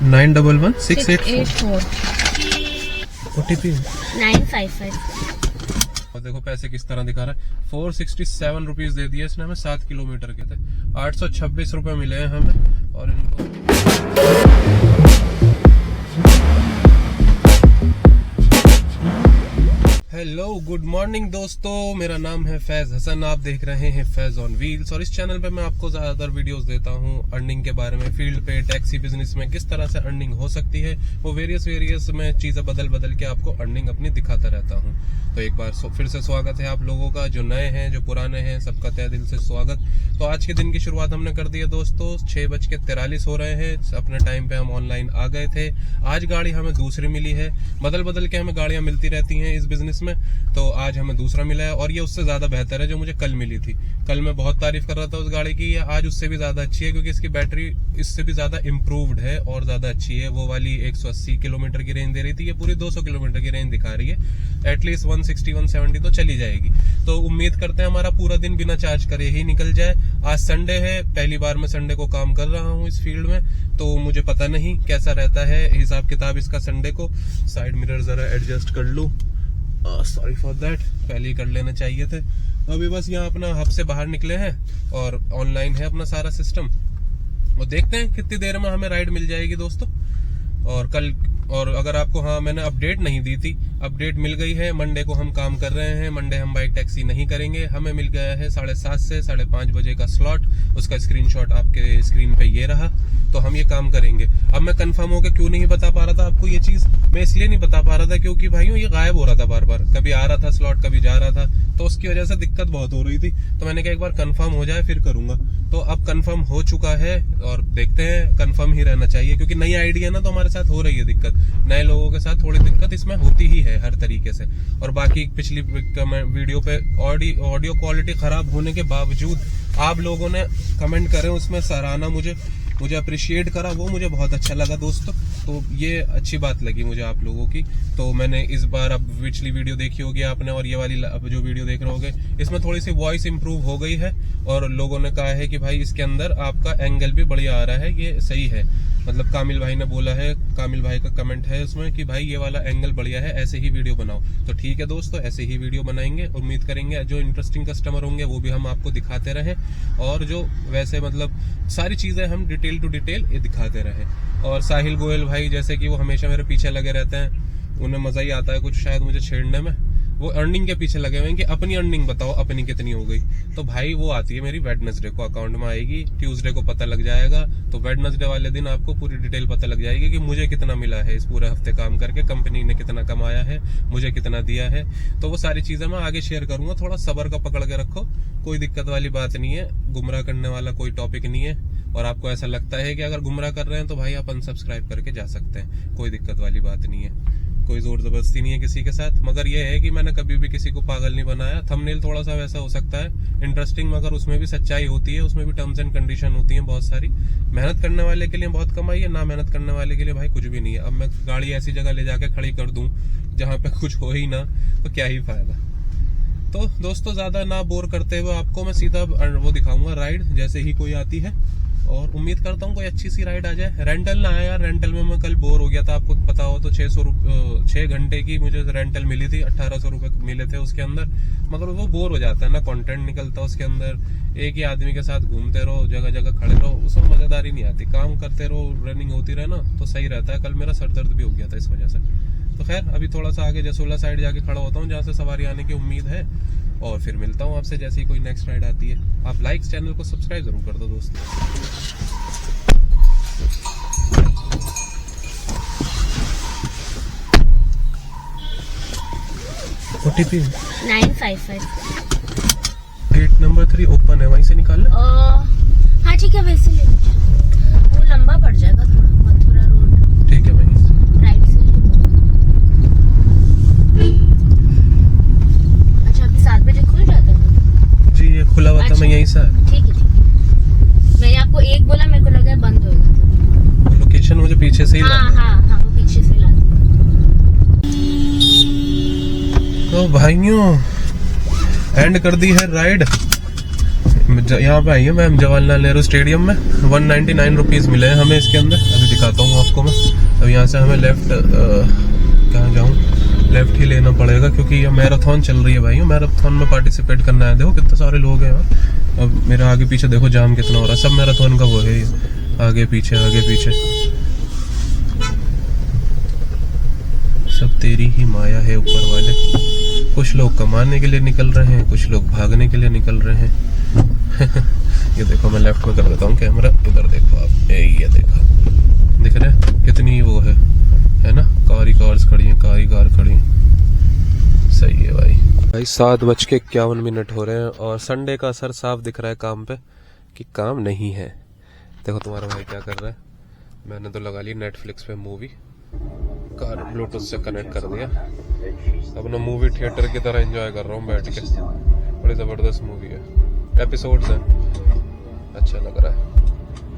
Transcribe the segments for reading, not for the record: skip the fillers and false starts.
911684 OTP 955। और देखो पैसे किस तरह दिखा रहा है। 467 रुपीज दे दिए इसने हमें, 7 किलोमीटर के थे। 826 रुपए मिले हैं हमें। और इनको हेलो गुड मॉर्निंग दोस्तों, मेरा नाम है फैज हसन। आप देख रहे हैं फैज ऑन व्हील्स और इस चैनल पे मैं आपको ज्यादातर वीडियोस देता हूं अर्निंग के बारे में। फील्ड पे टैक्सी बिजनेस में किस तरह से अर्निंग हो सकती है, वो वेरियस में चीजें बदल के आपको अर्निंग अपनी दिखाता रहता हूं। तो एक बार फिर से स्वागत है आप लोगों का, जो नए हैं जो पुराने हैं, सबका तहे दिल से स्वागत। तो आज के दिन की शुरुआत हमने कर दी है दोस्तों। 6:43 हो रहे हैं, अपने टाइम पे हम ऑनलाइन आ गए थे। आज गाड़ी हमें दूसरी मिली है। बदल के हमें गाड़ियां मिलती रहती हैं इस बिजनेस में, तो आज हमें दूसरा मिला है और ये उससे ज्यादा बेहतर है जो मुझे कल मिली थी। कल मैं बहुत तारीफ कर रहा था उस गाड़ी की, आज उससे भी ज्यादा अच्छी है क्योंकि इसकी बैटरी इससे भी ज्यादा इम्प्रूव्ड है और ज्यादा अच्छी है। वो वाली 180 किलोमीटर की रेंज दे रही थी, ये पूरी 200 किलोमीटर की रेंज दिखा रही है। एटलीस्ट 160-170 तो चली जाएगी। तो उम्मीद करते हैं हमारा पूरा दिन बिना चार्ज करे ही निकल जाए। आज संडे है, पहली बार मैं संडे को काम कर रहा हूँ इस फील्ड में, तो मुझे पता नहीं कैसा रहता है हिसाब किताब इसका संडे को। साइड मिरर जरा एडजस्ट कर लूं, सॉरी फॉर दैट, पहले ही कर लेने चाहिए थे। अभी बस यहाँ अपना हब से बाहर निकले हैं और ऑनलाइन है अपना सारा सिस्टम, और देखते हैं कितनी देर में हमें राइड मिल जाएगी दोस्तों। और अगर आपको, हाँ मैंने अपडेट नहीं दी थी, अपडेट मिल गई है। मंडे को हम काम कर रहे हैं, मंडे हम बाइक टैक्सी नहीं करेंगे। हमें मिल गया है 7:30 से 5:30 बजे का स्लॉट, उसका स्क्रीनशॉट आपके स्क्रीन पे ये रहा। तो हम ये काम करेंगे। अब मैं कंफर्म होकर क्यों नहीं बता पा रहा था आपको ये चीज, मैं इसलिए नहीं बता पा रहा था क्योंकि भाइयों ये गायब हो रहा था बार बार, कभी आ रहा था स्लॉट कभी जा रहा था, तो उसकी वजह से दिक्कत बहुत हो रही थी। तो मैंने कहा एक बार कंफर्म हो जाए फिर करूंगा। तो अब कंफर्म हो चुका है और देखते हैं, कंफर्म ही रहना चाहिए क्योंकि नई आईडी है ना, तो हमारे साथ हो रही है दिक्कत। नए लोगों के साथ थोड़ी दिक्कत इसमें होती ही है हर तरीके से। और बाकी पिछली वीडियो पे ऑडियो क्वालिटी खराब होने के बावजूद आप लोगों ने कमेंट करे, उसमें सराहना मुझे अप्रिशिएट करा, वो मुझे बहुत अच्छा लगा दोस्तों। तो ये अच्छी बात लगी मुझे आप लोगों की। तो मैंने इस बार, अब पिछली वीडियो देखी होगी आपने और ये वाली अब जो वीडियो देख रहे होगे, इसमें थोड़ी सी वॉइस इंप्रूव हो गई है और लोगों ने कहा है कि भाई इसके अंदर आपका एंगल भी बढ़िया आ रहा है, ये सही है। मतलब कामिल भाई ने बोला है, कामिल भाई का कमेंट है उसमें कि भाई ये वाला एंगल बढ़िया है, ऐसे ही वीडियो बनाओ। तो ठीक है दोस्तों, ऐसे ही वीडियो बनाएंगे। उम्मीद करेंगे जो इंटरेस्टिंग कस्टमर होंगे वो भी हम आपको दिखाते रहें, और जो वैसे मतलब सारी चीजें हम डिटेल टू डिटेल ये दिखाते रहें। और साहिल गोयल भाई जैसे कि वो हमेशा मेरे पीछे लगे रहते हैं, उन्हें मजा ही आता है कुछ शायद मुझे छेड़ने में। वो अर्निंग के पीछे लगे हुए हैं कि अपनी अर्निंग बताओ, अपनी कितनी हो गई। तो भाई वो आती है मेरी वेडनेसडे को, अकाउंट में आएगी, ट्यूसडे को पता लग जाएगा। तो वेडनेसडे वाले दिन आपको पूरी डिटेल पता लग जाएगी कि मुझे कितना मिला है इस पूरे हफ्ते काम करके, कंपनी ने कितना कमाया है, मुझे कितना दिया है। तो वो सारी चीजें मैं आगे शेयर करूंगा। थोड़ा सब्र का पकड़ के रखो, कोई दिक्कत वाली बात नहीं है, गुमराह करने वाला कोई टॉपिक नहीं है। और आपको ऐसा लगता है कि अगर गुमराह कर रहे हैं तो भाई आप अनसब्सक्राइब करके जा सकते हैं, कोई दिक्कत वाली बात नहीं है। कोई जोर जबरदस्ती नहीं है किसी के साथ। मगर ये है कि मैंने कभी भी किसी को पागल नहीं बनाया। थंबनेल थोड़ा सा वैसा हो सकता है इंटरेस्टिंग, मगर उसमें भी सच्चाई होती है, उसमें भी टर्म्स एंड कंडीशन होती हैं बहुत सारी। मेहनत करने वाले के लिए बहुत कमाई है, ना मेहनत करने वाले के लिए भाई कुछ भी नहीं है। अब मैं गाड़ी ऐसी जगह ले जाके खड़ी कर दूं जहां पे कुछ हो ही ना, तो क्या ही फायदा। तो दोस्तों ज्यादा ना बोर करते हुए आपको मैं सीधा वो दिखाऊंगा राइड, जैसे ही कोई आती है। और उम्मीद करता हूँ कोई अच्छी सी राइड आ जाए। रेंटल ना आया यार, रेंटल में मैं कल बोर हो गया था, आपको पता हो तो 6 घंटे की मुझे रेंटल मिली थी, 1800 रुपए मिले थे उसके अंदर। मगर वो बोर हो जाता है ना, कंटेंट निकलता उसके अंदर। एक ही आदमी के साथ घूमते रहो, जगह जगह खड़े रहो, उसमें मजेदारी नहीं आती। काम करते रहो, रनिंग होती रहे ना, तो सही रहता है। कल मेरा सर दर्द भी हो गया था इस वजह से। तो खैर अभी थोड़ा सा आगे जसोला साइड जाके खड़ा होता हूँ जहाँ से सवारी आने की उम्मीद है, और फिर मिलता हूँ आपसे जैसे ही कोई नेक्स्ट राइड आती है। आप लाइक, चैनल को सब्सक्राइब जरूर कर दो दोस्तों। OTP 955। गेट नंबर 3 ओपन है, वहीं से निकाल ले। हाँ ठीक है, वैसे ले लीजिए, वो लंबा पड़ जाएगा थोड़ा, मथुरा रोड। ठीक है, वहीं से राइट से। अच्छा अभी 7 बजे खुल जाता है जी, ये खुला हुआ था, मैं यहीं से। ठीक है। मैंने आपको एक बोला, मेरे को लगा बंद होगा। लोकेशन मुझे पीछे से ही हाँ, वो पीछे से ला। तो भाइयों एंड कर दी है राइड। यहाँ पे आई है मैम जवाहरलाल नेहरू स्टेडियम में। 199 रुपीज मिले हैं हमें इसके अंदर। अभी दिखा दिखाता हूँ आपको मैं। अब यहाँ से हमें लेफ्ट, कहाँ जाऊँ, लेफ्ट ही लेना पड़ेगा क्योंकि ये मैराथन चल रही है भाई। मैराथन में पार्टिसिपेट करना है। देखो कितने सारे लोग हैं यार। अब मेरे आगे पीछे देखो जाम कितना हो रहा है। सब मैराथन का वो है ये, आगे पीछे आगे पीछे सब तेरी ही माया है ऊपर वाले। कुछ लोग कमाने के लिए निकल रहे हैं, कुछ लोग भागने के लिए निकल रहे हैं। ये देखो मैं लेफ्ट में कर देता हूँ कैमरा, इधर देखो आप, ये देखो दिख रहे हैं कितनी वो है ना, कार्स खड़ी हैं, कार खड़ी हैं। सही है भाई। 7:51 हो रहे हैं और संडे का असर साफ दिख रहा है काम पे कि काम नहीं है। देखो तुम्हारा भाई क्या कर रहा है। मैंने तो लगा ली नेटफ्लिक्स पे मूवी, कार ब्लूटूथ से कनेक्ट कर दिया। अपना मूवी थिएटर की तरह एंजॉय कर रहा हूँ बैठ के। बड़ी जबरदस्त मूवी है, एपिसोड्स हैं, अच्छा लग रहा है।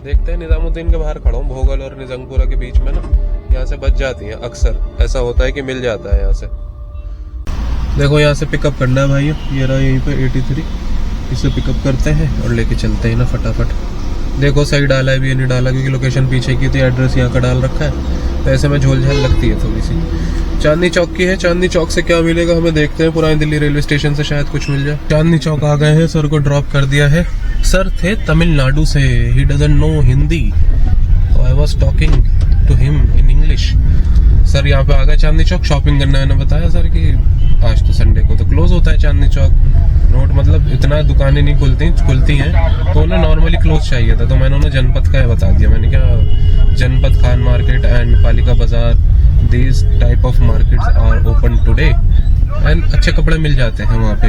देखते हैं। निजामुद्दीन के बाहर खड़ा हूँ, भोगल और निजंगपुरा के बीच में ना, यहाँ से बच जाती हैं अक्सर। ऐसा होता है कि मिल जाता है यहाँ से। देखो यहाँ से पिकअप करना है भाई, ये रहा यहीं पे 83, इससे पिकअप करते हैं और लेके चलते हैं ना फटाफट। देखो सही डाला है भी, ये नहीं डाला क्योंकि लोकेशन पीछे की थी, एड्रेस यहाँ का डाल रखा है, तो ऐसे में झोल झाल लगती है थोड़ी सी। चांदनी चौक की है। चांदनी चौक से क्या मिलेगा हमें देखते हैं। पुरानी दिल्ली रेलवे स्टेशन से शायद कुछ मिल जाए। चांदनी चौक आ गए हैं, सर को ड्रॉप कर दिया है। सर थे तमिलनाडु से, he doesn't know Hindi, I was talking to him in English. Sir यहाँ पे आ गए चांदनी चौक, शॉपिंग करना है ना। बताया सर कि आज तो संडे को तो क्लोज होता है चांदनी चौक। नोट मतलब इतना दुकानें नहीं खुलती हैं, तो उन्हें नॉर्मली क्लोज चाहिए था, तो मैंने उन्हें जनपद का बता दिया। मैंने क्या, जनपद, Khan market and Palika Bazaar, these type of markets are open today and अच्छे कपड़े मिल जाते हैं वहाँ पे।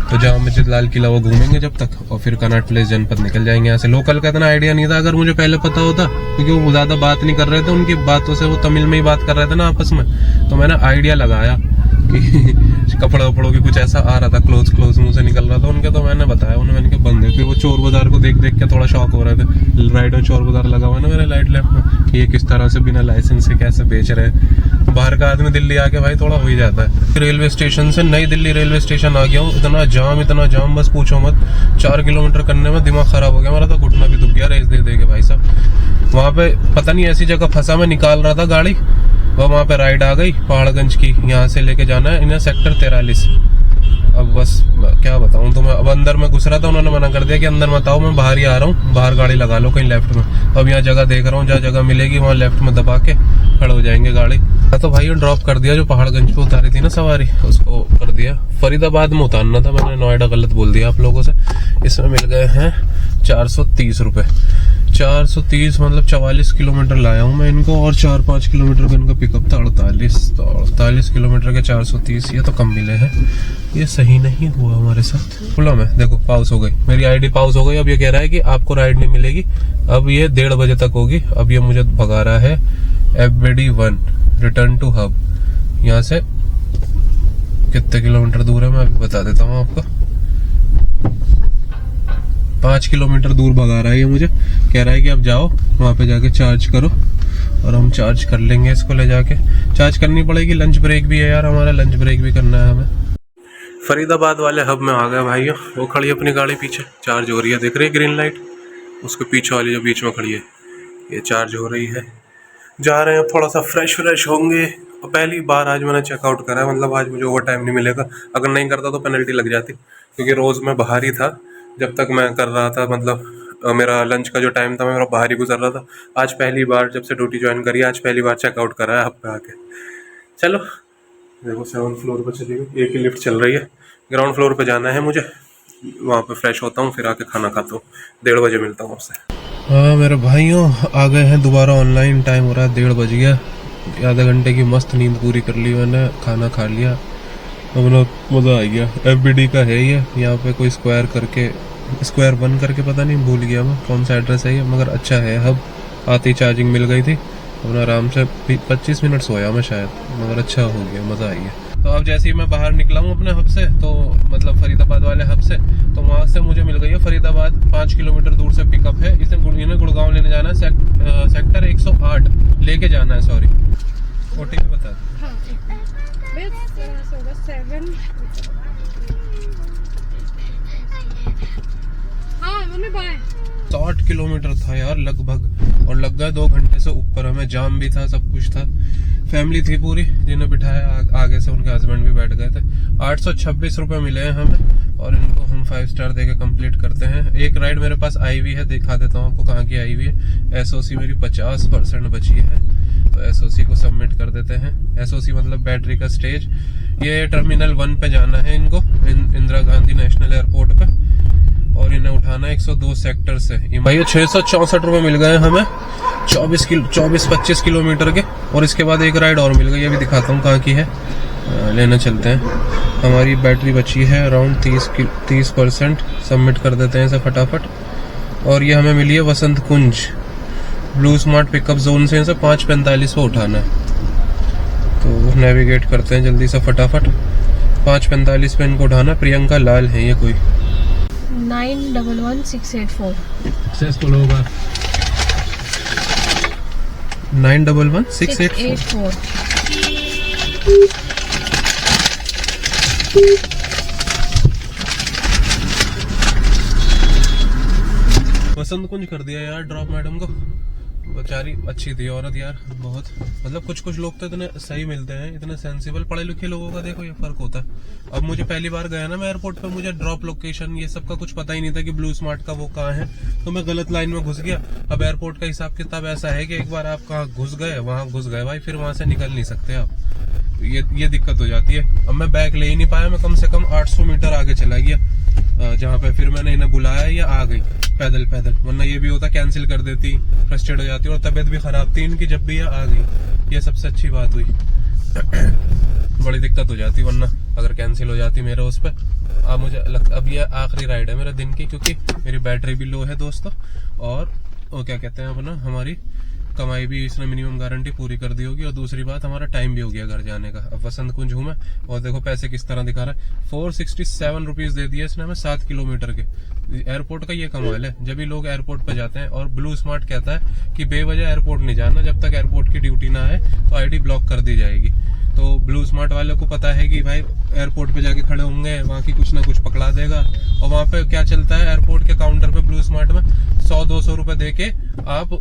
तो जामा मस्जिद, लाल किला वो घूमेंगे जब तक, और फिर कनॉट प्लेस, जनपद निकल जाएंगे यहाँ से। लोकल का इतना आइडिया नहीं था, अगर मुझे पहले पता होता, क्योंकि वो ज्यादा बात नहीं कर रहे थे, उनकी बातों से वो तमिल में ही बात कर रहे थे ना आपस में, तो मैंने आइडिया लगाया कि कपड़े वपड़ों की कुछ ऐसा आ रहा था, क्लोज मुंह से निकल रहा था उनके, तो मैंने बताया उन्हें, मैंने कहा बंद है। फिर वो चोर बाजार को देख के थोड़ा शौक हो रहे थे। राइट और चोर बाजार लगा हुआ है ना मेरे लाइट लेफ्ट में, कि ये किस तरह से बिना लाइसेंस के कैसे बेच रहे हैं। बाहर का आदमी दिल्ली आके भाई थोड़ा हो ही जाता है। रेलवे स्टेशन से नई दिल्ली रेलवे स्टेशन आ गया हूँ। इतना जाम बस पूछो मत। 4 किलोमीटर करने में दिमाग खराब हो गया मेरा, तो घुटना भी दुख गया रेस दे के भाई साहब। वहाँ पे पता नहीं ऐसी जगह फंसा, मैं निकाल रहा था गाड़ी, वहाँ पे राइड आ गई पहाड़गंज की। यहाँ से लेके जाना है इन्हें सेक्टर 43। अब बस क्या बताऊँ तुम्हें। अब अंदर में घुस रहा था, उन्होंने मना कर दिया कि अंदर मत आओ, मैं बाहर ही आ रहा हूँ, बाहर गाड़ी लगा लो कहीं लेफ्ट में। अब यहाँ जगह देख रहा हूँ, जहाँ जगह मिलेगी वहाँ लेफ्ट में दबा के खड़े हो जाएंगे गाड़ी। तो भाई ड्रॉप कर दिया, जो पहाड़गंज पे उतारी थी ना सवारी, उसको कर दिया। फरीदाबाद में उतारना था, मैंने नोएडा गलत बोल दिया आप लोगों से। इसमें मिल गए हैं 430 रुपए। 430 मतलब 44 किलोमीटर लाया हूँ मैं इनको, और 4-5 किलोमीटर का इनका पिकअप था। 48 किलोमीटर के 430, ये तो कम मिले हैं। ये सही नहीं हुआ हमारे साथ। प्रॉब्लम है। देखो पाउस हो गई मेरी आईडी, पाउस हो गई। अब ये कह रहा है कि आपको राइड नहीं मिलेगी। अब ये 1:30 बजे तक होगी। अब ये मुझे भगा रहा है FBD 1 रिटर्न टू हब। यहाँ से कितने किलोमीटर दूर है मैं अभी बता देता हूँ आपको। 5 किलोमीटर दूर भगा रहा है ये मुझे। कह रहा है कि अब जाओ वहां पे जाके चार्ज करो, और हम चार्ज कर लेंगे इसको ले जाके। चार्ज करनी पड़ेगी, लंच ब्रेक भी है यार हमारा, लंच ब्रेक भी करना है हमें। फरीदाबाद वाले हब में आ गए भाइयों। वो खड़ी है अपनी गाड़ी पीछे, चार्ज हो रही है, देख रही है ग्रीन लाइट। उसके पीछे वाली जो बीच में खड़ी है, ये चार्ज हो रही है। जा रहे हैं, थोड़ा सा फ्रेश होंगे। पहली बार आज मैंने चेकआउट करा है, मतलब आज मुझे ओवर टाइम नहीं मिलेगा। अगर नहीं करता तो पेनल्टी लग जाती, क्योंकि रोज मैं बाहर ही था जब तक मैं कर रहा था। मतलब मेरा लंच का जो टाइम था, मैं मेरा बाहर ही गुजर रहा था। आज पहली बार जब से ड्यूटी ज्वाइन करी, आज पहली बार चेकआउट करा है हब पे आके। चलो देखो 7th फ्लोर पे चली गई, एक ही लिफ्ट चल रही है। ग्राउंड फ्लोर पे जाना है मुझे, वहाँ पे फ्रेश होता हूँ, फिर आके खाना खाता हूँ। 1:30 बजे मिलता हूँ आपसे। हाँ मेरे भाइयों आ गए हैं दोबारा ऑनलाइन। टाइम हो रहा है 1:30 बज गया। आधा घंटे की मस्त नींद पूरी कर ली मैंने, खाना खा लिया, अपना मज़ा आ गया। FBD का है ये, यहाँ पे कोई स्क्वायर बन करके पता नहीं, भूल गया मैं कौन सा एड्रेस है ये, मगर अच्छा है हब। आती चार्जिंग मिल गई थी, अपना आराम से 25 मिनट सोया मैं शायद, मगर अच्छा हो गया, मज़ा आ गया। तो अब जैसे ही मैं बाहर निकला हूँ अपने हब से, तो मतलब फरीदाबाद वाले हब से, तो वहाँ से मुझे मिल गई है फरीदाबाद 5 किलोमीटर दूर से पिकअप है। इन्हें गुड़गांव लेने जाना है, सेक्टर 108 लेके जाना है। सॉरी OTP बता दो। हाँ मम्मी बाय। 60 किलोमीटर था यार लगभग, और लग गया 2 घंटे से ऊपर हमें। जाम भी था, सब कुछ था। फैमिली थी पूरी, जिन्हें बिठाया आगे से उनके हस्बैंड भी बैठ गए थे। 826 रुपए मिले हैं हमें, और इनको हम 5 स्टार देके कंप्लीट करते हैं। एक राइड मेरे पास आई हुई है, दिखा देता हूँ आपको कहाँ की आई हुई है। एसओसी मेरी 50% बची है, तो एसओसी को सबमिट कर देते हैं। एसओसी मतलब बैटरी का स्टेज। ये टर्मिनल 1 पे जाना है इनको, इंदिरा गांधी नेशनल एयरपोर्ट पे, और इन्हें उठाना 102 सेक्टर से। भाई 664 रुपए मिल गए हमें 24-25 किलोमीटर के। और इसके बाद एक राइड और मिल गई, ये भी दिखाता हूँ कहाँ की है, लेना चलते हैं। हमारी बैटरी बची है अराउंड 30%। सबमिट कर देते हैं इसे फटाफट। और ये हमें मिली है वसंत कुंज ब्लू स्मार्ट पिकअप जोन से। इसे 5:45 पे उठाना है, तो नेविगेट करते हैं जल्दी से फटाफट। 5:45 पे इनको उठाना। प्रियंका लाल है ये कोई। 911684 सक्सेसफुल होगा। 911684। वसंत कुंज कर दिया यार ड्रॉप मैडम को। बेचारी अच्छी थी औरत यार, बहुत। मतलब कुछ लोग तो इतने सही मिलते हैं, इतने सेंसिबल। पढ़े लिखे लोगों का देखो ये फर्क होता है। अब मुझे पहली बार गया ना मैं एयरपोर्ट पे, मुझे ड्रॉप लोकेशन ये सब का कुछ पता ही नहीं था कि ब्लू स्मार्ट का वो कहाँ है, तो मैं गलत लाइन में घुस गया। अब एयरपोर्ट का हिसाब किताब ऐसा है कि एक बार आप कहाँ घुस गए, वहां घुस गए भाई, फिर वहां से निकल नहीं सकते आप। ये दिक्कत हो जाती है। अब मैं बैग ले ही नहीं पाया, मैं कम से कम 800 मीटर आगे चला गया, जहाँ पे फिर मैंने इन्हें बुलाया, या आ गई पैदल, वरना ये भी होता कैंसिल कर देती, फ्रस्ट्रेट हो जाती, और तबीयत भी खराब थी इनकी। जब भी ये आ गई, ये सबसे अच्छी बात हुई। बड़ी दिक्कत हो जाती वरना अगर कैंसिल हो जाती मेरे उस पर। अब मुझे लगता अब ये आखिरी राइड है मेरे दिन की, क्योंकि मेरी बैटरी भी लो है दोस्तों, और वो क्या कहते हैं अपना, हमारी कमाई भी इसने मिनिमम गारंटी पूरी कर दी होगी। और दूसरी बात, हमारा टाइम भी हो गया घर जाने का। अब वसंत कुंज हूं मैं, और देखो पैसे किस तरह दिखा रहा है। 467 रुपीज दे दिए इसने हमें 7 किलोमीटर के। एयरपोर्ट का ये कमाल है, जब भी लोग एयरपोर्ट पे जाते हैं। और ब्लू स्मार्ट कहता है कि बेवजह एयरपोर्ट नहीं जाना, जब तक एयरपोर्ट की ड्यूटी ना आए तो आईडी ब्लॉक कर दी जाएगी। तो ब्लू स्मार्ट वाले को पता है कि भाई एयरपोर्ट पे जाके खड़े होंगे, वहां की कुछ ना कुछ पकड़ा देगा। और वहां पे क्या चलता है, एयरपोर्ट के काउंटर पे ब्लू स्मार्ट में 100-200 रुपए दे के आप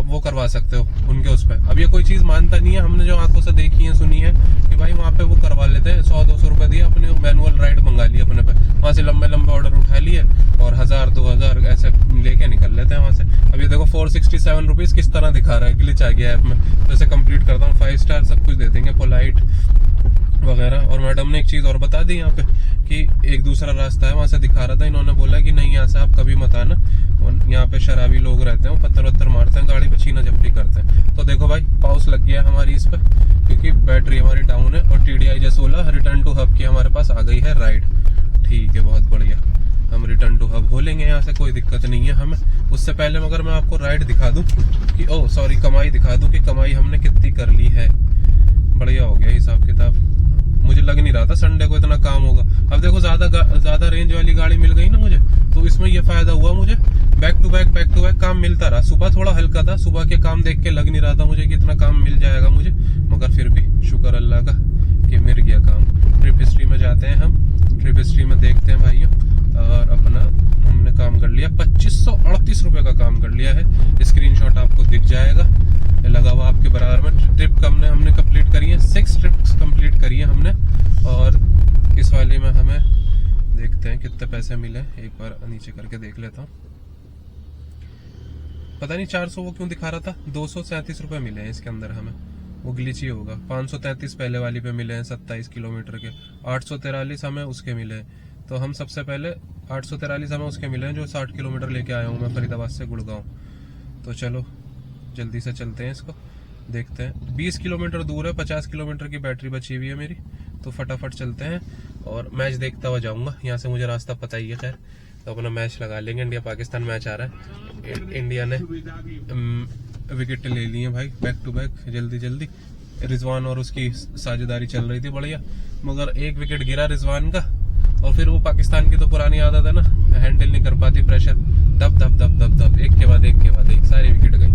वो करवा सकते हो उनके उस पे। अब ये कोई चीज मानता नहीं है, हमने जो आंखों से देखी है, सुनी है कि भाई वहाँ पे वो करवा लेते हैं। 100-200 रुपए दिए, अपने मैनुअल राइड मंगा ली अपने पे, वहां से लंबे ऑर्डर उठा लिए, और 1000-2000 ऐसे लेके निकल लेते हैं वहां से। अब ये देखो 467 रुपीज किस तरह दिखा रहा है, ग्लिच आ गया ऐप में। जैसे कंप्लीट करता हूँ, 5 स्टार सब कुछ दे देंगे, पोलाइट वगैरह। और मैडम ने एक चीज और बता दी यहाँ पे कि एक दूसरा रास्ता है, वहां से दिखा रहा था। इन्होंने बोला कि नहीं यहाँ से आप कभी मत आना, यहाँ पे शराबी लोग रहते हैं, पत्थर मारते हैं गाड़ी पे, छीना झपटी करते हैं। तो देखो भाई पाउस लग गया हमारी इस पे, क्योंकि बैटरी हमारी डाउन है। और TDI 16 रिटर्न टू हब की हमारे पास आ गई है राइड। ठीक है, बहुत बढ़िया। हम रिटर्न टू हब हो लेंगे, यहाँ से कोई दिक्कत नहीं है हमें। उससे पहले मगर मैं आपको राइड दिखा दूं कि कमाई दिखा दूं कि कमाई हमने कितनी कर ली है। बढ़िया हो गया हिसाब किताब। मुझे लग नहीं रहा था संडे को इतना काम होगा। अब देखो ज्यादा रेंज वाली गाड़ी मिल गई ना मुझे, तो इसमें ये फायदा हुआ मुझे, बैक टू बैक काम मिलता रहा। सुबह थोड़ा हल्का था, सुबह के काम देख के लग नहीं रहा था मुझे कि इतना काम मिल जाएगा मुझे, मगर फिर भी शुक्र अल्लाह का कि मिल गया काम। ट्रिप हिस्ट्री में जाते हैं हम, ट्रिप हिस्ट्री में देखते हैं भाइयों, और अपना हमने काम कर लिया 2538 रुपए का काम कर लिया है। स्क्रीनशॉट आपको दिख जाएगा लगा हुआ आपके बराबर में। ट्रिप हमने कंप्लीट करी है, 6 ट्रिप्स कंप्लीट करी है हमने। और इस वाले में हमें देखते हैं कितने पैसे मिले, एक बार नीचे करके देख लेता हूँ। पता नहीं 400 वो क्यों दिखा रहा था, 237 रुपए मिले हैं इसके अंदर हमें, वो ग्लिच ही होगा। 533 पहले वाली पे मिले हैं 27 किलोमीटर के। 843 हमें उसके मिले हैं। तो हम सबसे पहले 843 हमें उसके मिले हैं जो 60 किलोमीटर लेके आया हूँ मैं फरीदाबाद से गुड़गांव। तो चलो जल्दी से चलते हैं, इसको देखते हैं। 20 किलोमीटर दूर है, 50 किलोमीटर की बैटरी बची हुई है मेरी, तो फटाफट चलते हैं। और मैच देखता हुआ जाऊंगा, यहाँ से मुझे रास्ता पता ही है खैर, तो अपना मैच लगा लेंगे। इंडिया पाकिस्तान मैच आ रहा है, इंडिया ने विकेट ले ली है भाई बैक टू बैक, जल्दी। रिजवान और उसकी साझेदारी चल रही थी बढ़िया, मगर एक विकेट गिरा रिजवान का, और फिर वो पाकिस्तान की तो पुरानी आदत है ना, हैंडल नहीं कर पाती प्रेशर, दब एक के बाद एक सारी विकेट गई।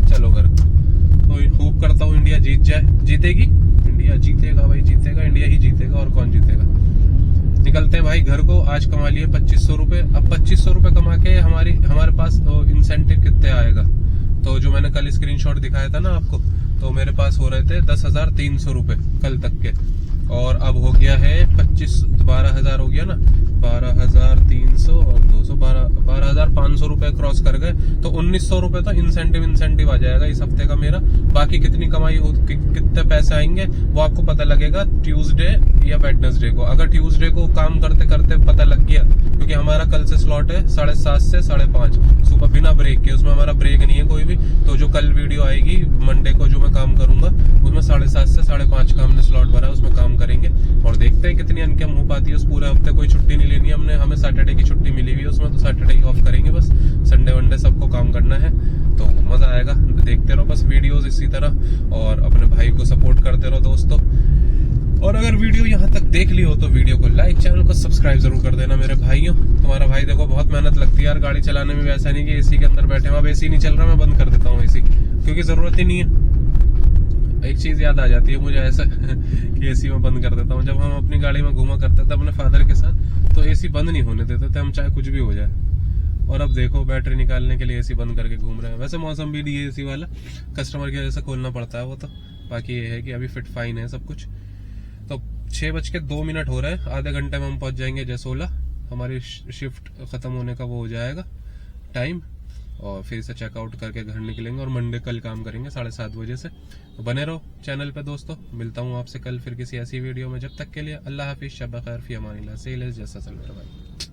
चलो घर तो होप करता हूँ इंडिया जीत जाए। जीतेगी इंडिया, जीतेगा भाई, जीतेगा इंडिया ही जीतेगा, और कौन जीतेगा। निकलते हैं भाई घर को। आज कमा लिए 2500 रुपए। अब 2500 रुपए कमा के हमारे पास इंसेंटिव कितने आएगा? तो जो मैंने कल स्क्रीनशॉट दिखाया था ना आपको, तो मेरे पास हो रहे थे 10,300 रुपए कल तक के, और अब हो गया है 12,000 हो गया ना, 12,300 और 200, 12,500 रुपए क्रॉस कर गए। तो 1,900 रुपए तो इंसेंटिव आ जाएगा इस हफ्ते का मेरा। बाकी कितनी कमाई हो, कितने पैसे आएंगे वो आपको पता लगेगा ट्यूसडे या वेडनेसडे को। अगर ट्यूसडे को काम करते करते पता लग गया, क्योंकि हमारा कल से स्लॉट है 7:30 से 5:30 सुबह बिना ब्रेक के, उसमें हमारा ब्रेक नहीं है कोई भी। तो जो कल वीडियो आएगी मंडे को जो मैं काम करूंगा, उसमें 7:30 से 5:30 का हमने स्लॉट भरा, उसमें काम करेंगे और देखते हैं कितनी इनकम हो पाती है। उस पूरे हफ्ते कोई छुट्टी नहीं लेनी हमने, हमें सैटरडे की छुट्टी मिली हुई है, उसमें तो सैटरडे ही ऑफ करेंगे बस। संडे वनडे सबको काम करना है, तो मजा आएगा। देखते रहो बस वीडियोस इसी तरह, और अपने भाई को सपोर्ट करते रहो दोस्तों। और अगर वीडियो यहाँ तक देख ली हो तो वीडियो को लाइक, चैनल को सब्सक्राइब जरूर कर देना मेरे भाइयों। तुम्हारा भाई देखो बहुत मेहनत लगती है यार गाड़ी चलाने में। वैसा नहीं कि एसी के अंदर बैठे, अब एसी नहीं चल रहा, मैं बंद कर देता हूँ एसी, क्योंकि जरूरत ही नहीं है। एक चीज याद आ जाती है मुझे ऐसा कि एसी में बंद कर देता हूँ। जब हम अपनी गाड़ी में घूमा करते थे अपने फादर के साथ, तो एसी बंद नहीं होने देते थे हम, चाहे कुछ भी हो जाए। और अब देखो बैटरी निकालने के लिए एसी बंद करके घूम रहे हैं। वैसे मौसम भी नहीं है एसी वाला, कस्टमर की वजह से खोलना पड़ता है वो तो। बाकी ये है कि अभी फिट फाइन है सब कुछ। तो 6:02 हो रहे हैं, आधे घंटे में हम पहुंच जाएंगे जसोला। हमारी शिफ्ट खत्म होने का वो हो जाएगा टाइम, और फिर से चेकआउट करके घर निकलेंगे और मंडे कल काम करेंगे 7:30 बजे से। तो बने रहो चैनल पे दोस्तों। मिलता हूँ आपसे कल फिर किसी ऐसी वीडियो में। जब तक के लिए अल्लाह हाफिज, शब खैर, फी अमानिल्लाह। से जैसा चल मेरा भाई।